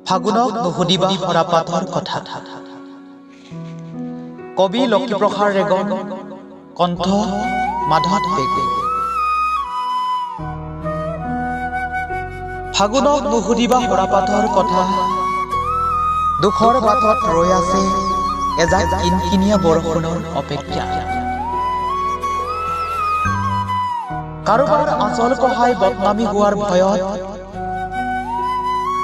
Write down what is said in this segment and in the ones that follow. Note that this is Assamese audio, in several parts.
ফাগুনক নুসুধিবা সৰাপাতৰ কথা। কবি লক্ষীপ্ৰসাদ ৰেগন, কণ্ঠ মাধৱ বেগু। ফাগুনক নুসুধিবা সৰাপাতৰ কথা, দুখৰ বাটত ৰৈ আছে এজাক কিনকিনীয়া বৰষুণৰ অপেক্ষা। কাৰোবাৰ আঁচল কহাই বদনামী হোৱাৰ ভয়ত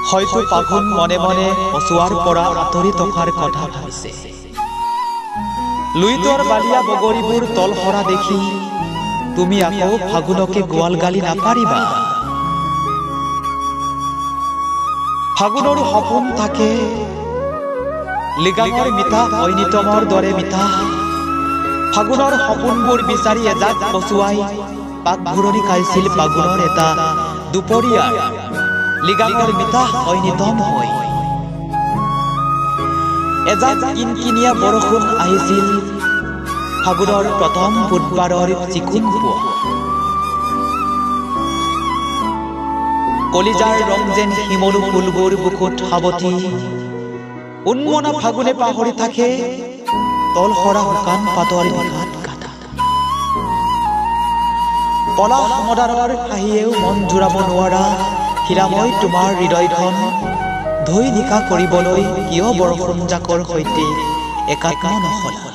হয়তো ফাগুন মনে মনে পচোৱাৰ পৰা আঁতৰি থকাৰ কথা ভাবিছে। লুইতৰ বালিয়া বগৰীবোৰ তল সৰা দেখি তুমি আকৌ ফাগুনকে গোৱাল গালি নাপাৰিবা। ফাগুনৰো সপোন থাকে লিগাঙৰ মিঠা ঐনিতমৰ দৰে মিঠা। ফাগুনৰ সপোনবোৰ বিচাৰি এজাক পচুৱাই পাকঘূৰণি খাইছিল ফাগুনৰ এটা দুপৰীয়াৰ লিগাঙৰ মিঠা ঐনিতম হৈ। এজাক কিনকিনীয়া বৰষুণ আহিছিল ফাগুনৰ প্ৰথম বুধবাৰৰ চিকুণ পুৱা। কলিজাৰ ৰং যেন শিমলু ফুলবোৰ বুকুত সাৱটি উন্মনা ফাগুনে পাহৰি থাকে তল সৰা শুকান পাতৰ নিশাত গাঁথা। পলা সমদাৰৰ হাঁহিয়েও মন জোৰাব নোৱাৰা হীৰাময় তোমাৰ হৃদয়খন ধুই নিশা কৰিবলৈ কিয় বৰষুণ জাকৰ সৈতে একাত্ম নহলা।